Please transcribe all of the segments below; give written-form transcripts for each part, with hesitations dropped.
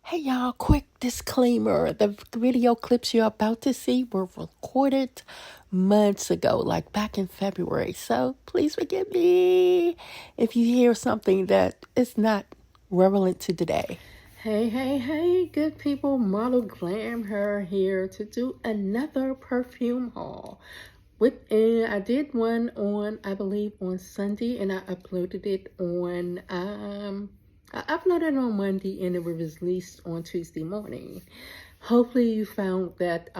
Hey y'all, quick disclaimer. The video clips you're about to see were recorded months ago, like back in February. So please forgive me if you hear something that is not relevant to today. Hey, good people. Model Glam Her here to do another perfume haul. I did one on, I believe, on Sunday, and I uploaded it on I uploaded it on Monday and it was released on Tuesday morning. Hopefully you found that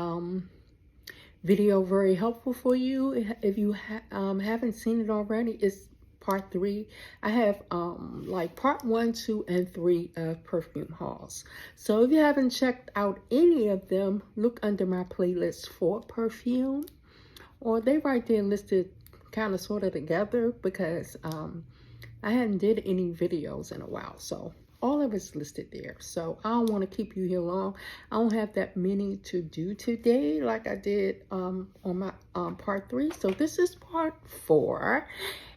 video very helpful for you. If you haven't seen it already, it's part 3. I have like part 1, 2, and 3 of perfume hauls. So if you haven't checked out any of them, look under my playlist for perfume, or they right there listed kind of sort of together, because I hadn't did any videos in a while, so all of it's listed there. So I don't want to keep you here long. I don't have that many to do today like I did on my part 3. So this is part 4,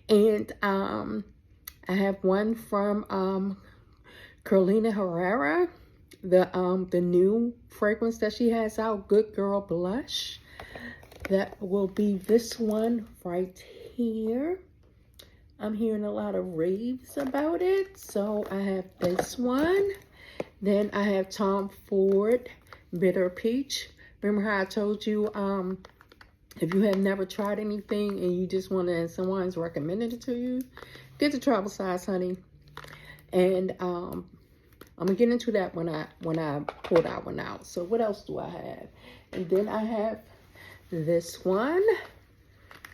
and I have one from Carolina Herrera, the new fragrance that she has out, Good Girl Blush. That will be this one right here. I'm hearing a lot of raves about it. So I have this one. Then I have Tom Ford Bitter Peach. Remember how I told you, if you have never tried anything and you just want to, and someone's recommended it to you, get the travel size, honey. And I'm gonna get into that when I pull that one out. So what else do I have? And then I have this one.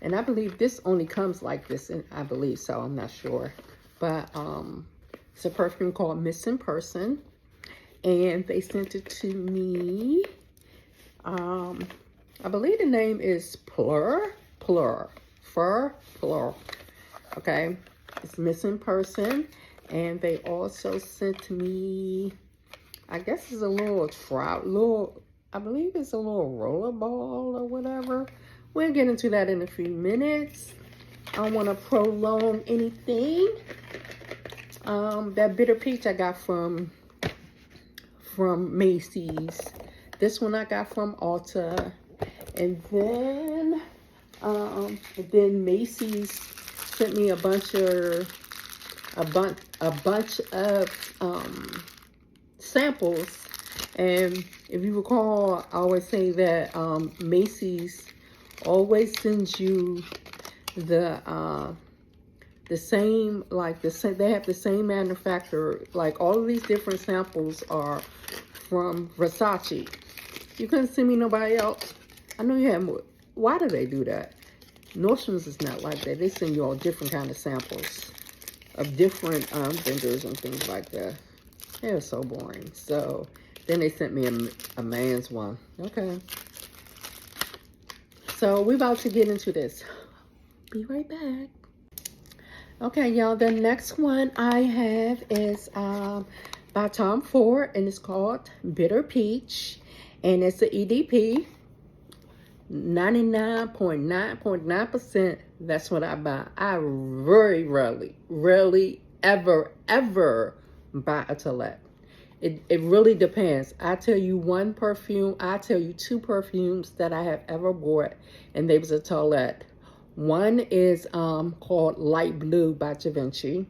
And I believe this only comes like this, and I believe so, I'm not sure. But it's a perfume called Missing Person. And they sent it to me. I believe the name is Phlur. Okay, it's Missing Person. And they also sent me, I guess it's a I believe it's a little roller ball or whatever. We'll get into that in a few minutes. I don't want to prolong anything. That Bitter Peach I got from Macy's. This one I got from Ulta. And then Macy's sent me a bunch of samples. And if you recall, I always say that Macy's always sends you the same, they have the same manufacturer. Like all of these different samples are from Versace. You couldn't send me nobody else. I know you have more. Why do they do that? Nordstrom's is not like that. They send you all different kind of samples of different vendors and things like that. They're so boring. So then they sent me a man's one. Okay. So we're about to get into this. Be right back. Okay, y'all. The next one I have is by Tom Ford, and it's called Bitter Peach. And it's an EDP. 99.9%. That's what I buy. I very rarely, ever buy a toilette. It really depends. I tell you one perfume, I tell you 2 perfumes that I have ever bought, and they was a toilette. One is called Light Blue by Givenchy,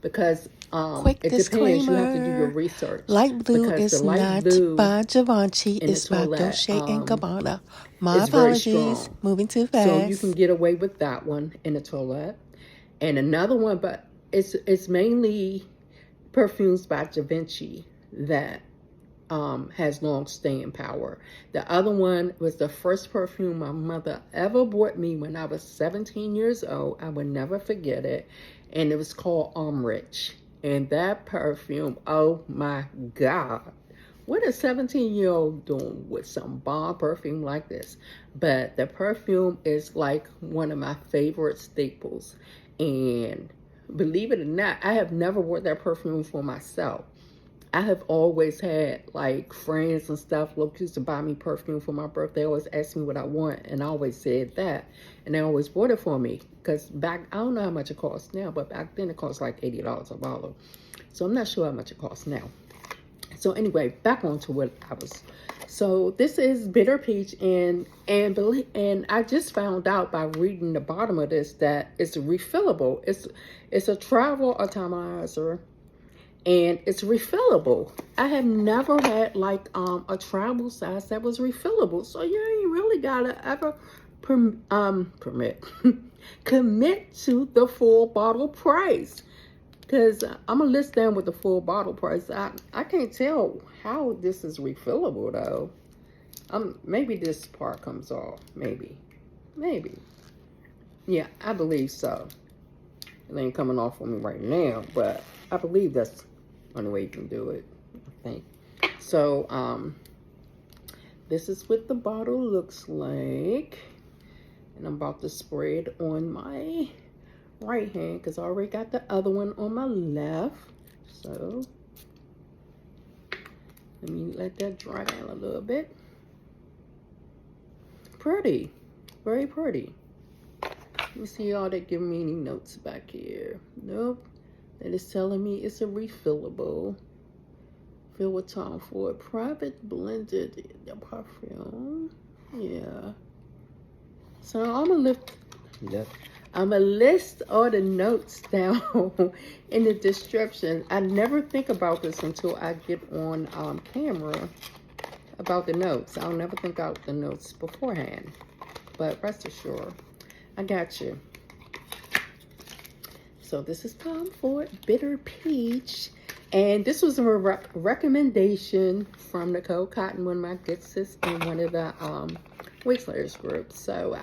because Quick it disclaimer. depends. You have to do your research. Light Blue is not by Givenchy. It's by Dolce & Gabbana. My apologies. Moving too fast. So you can get away with that one in a toilet. And another one, but it's mainly perfumes by Givenchy that has long staying power. The other one was the first perfume my mother ever bought me when I was 17 years old. I would never forget it. And it was called Rich. And that perfume, oh my God. What a 17-year-old doing with some bomb perfume like this? But the perfume is like one of my favorite staples. And believe it or not, I have never worn that perfume for myself. I have always had like friends and stuff used to buy me perfume for my birthday. They always ask me what I want, and I always said that, and they always bought it for me. Because back, I don't know how much it costs now, but back then it cost like $80 a bottle. So I'm not sure how much it costs now. So anyway, back on to what I was. So this is bitter peach, and I just found out by reading the bottom of this that it's refillable. It's a travel atomizer, and it's refillable. I have never had like a travel size that was refillable. So you ain't really gotta ever commit to the full bottle price. Because I'm going to list down with the full bottle price. I can't tell how this is refillable, though. Maybe this part comes off. Maybe. Yeah, I believe so. It ain't coming off on me right now, but I believe that's the only way you can do it, I think. So, this is what the bottle looks like. And I'm about to spray it on my right hand because I already got the other one on my left. So let me let that dry down a little bit. Pretty, very pretty. Let me see all that giving me any notes back here. Nope. That is telling me it's a refillable. Fill with Tom Ford private blended perfume. Yeah. So I'm gonna list all the notes down in the description. I never think about this until I get on camera about the notes. I'll never think out the notes beforehand. But rest assured, I got you. So this is Tom Ford Bitter Peach. And this was a recommendation from Nicole Cotton, one of my good sis in one of the Wixler's groups. So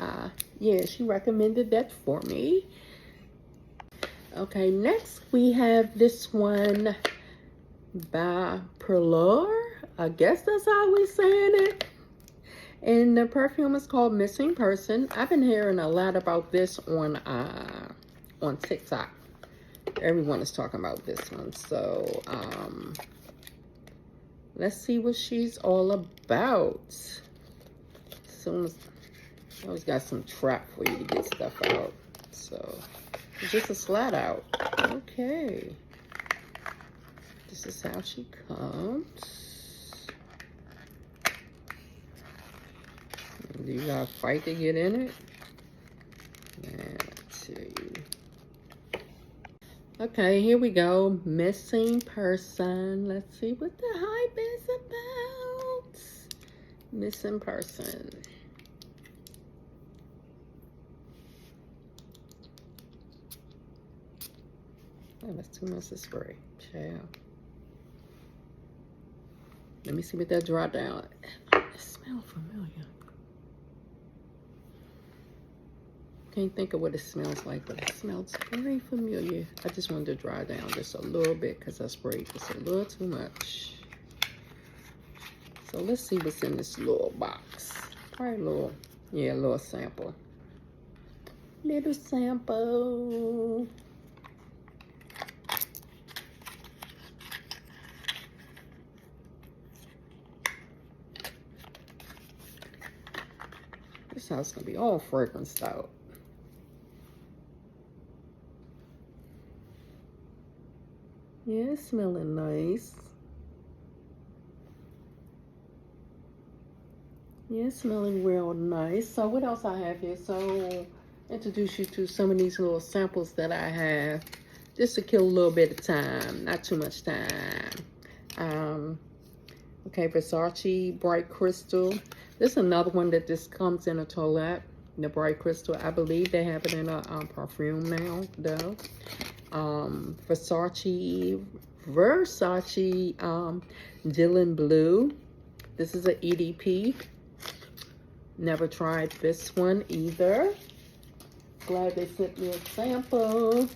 yeah, she recommended that for me. Okay, next we have this one by Phlur. I guess that's how we're saying it. And the perfume is called Missing Person. I've been hearing a lot about this on TikTok. Everyone is talking about this one. So let's see what she's all about. I always got some trap for you to get stuff out. So it's just a slat out. Okay. This is how she comes. And you gotta fight to get in it. Yeah, I tell you. Okay, here we go. Missing Person. Let's see what the hype is about. Missing Person. Oh, that's too much to spray. Child. Let me see what that dry down. It smells familiar. Can't think of what it smells like, but it smells very familiar. I just wanted to dry down just a little bit because I sprayed just a little too much. So let's see what's in this little box. Probably a little sample. Little sample. This house is gonna be all fragranced out. Yeah, it's smelling nice. Yeah, it's smelling real nice. So what else I have here? So introduce you to some of these little samples that I have just to kill a little bit of time, not too much time. Okay, Versace Bright Crystal. This is another one that just comes in a toilette. The Bright Crystal. I believe they have it in a perfume now, though. Versace Dylan Blue. This is an EDP. Never tried this one either. Glad they sent me a sample.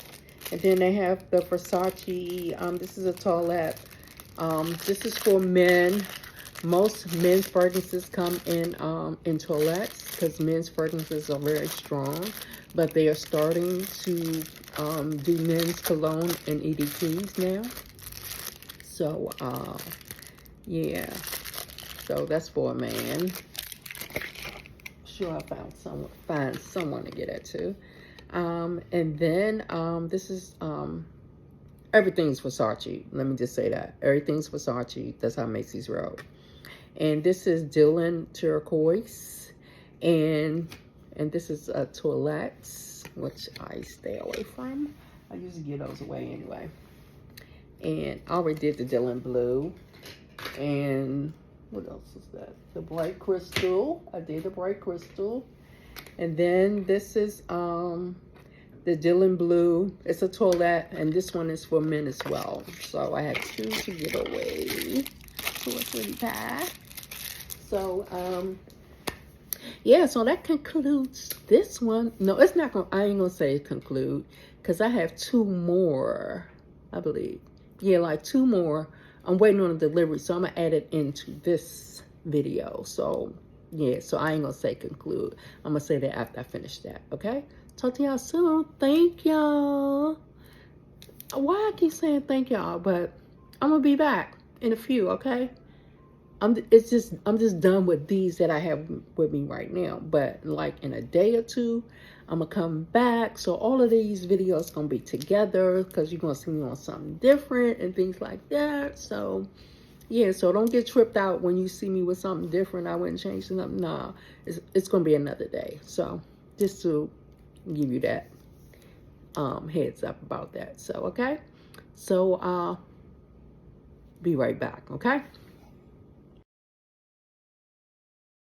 And then they have the Versace. This is a toilette. This is for men. Most men's fragrances come in toilettes because men's fragrances are very strong, but they are starting to do men's cologne and EDPs now. So yeah, so that's for a man. Sure, I find someone to get that too. And then this is everything's Versace. Let me just say that. Everything's Versace. That's how Macy's roll. And this is Dylan Turquoise. And this is a Toilette, which I stay away from. I usually give those away anyway. And I already did the Dylan Blue. And what else is that? The Bright Crystal. I did the Bright Crystal. And then this is the Dylan Blue. It's a Toilette, and this one is for men as well. So I had 2 to give away to a sweetie pie. So yeah, so that concludes this one. No, it's not gonna, I ain't gonna say conclude, because I have 2 more, I believe. Yeah, like 2 more. I'm waiting on a delivery, so I'm gonna add it into this video. So yeah, so I ain't gonna say conclude. I'm gonna say that after I finish that, okay? Talk to y'all soon. Thank y'all. Why I keep saying thank y'all, but I'm gonna be back in a few, okay? I'm just done with these that I have with me right now. But like in a day or 2, I'm gonna come back. So all of these videos gonna be together, because you're gonna see me on something different and things like that. So yeah, so don't get tripped out when you see me with something different. I wouldn't change something. Nah, it's gonna be another day. So just to give you that heads up about that. So okay, so be right back. Okay.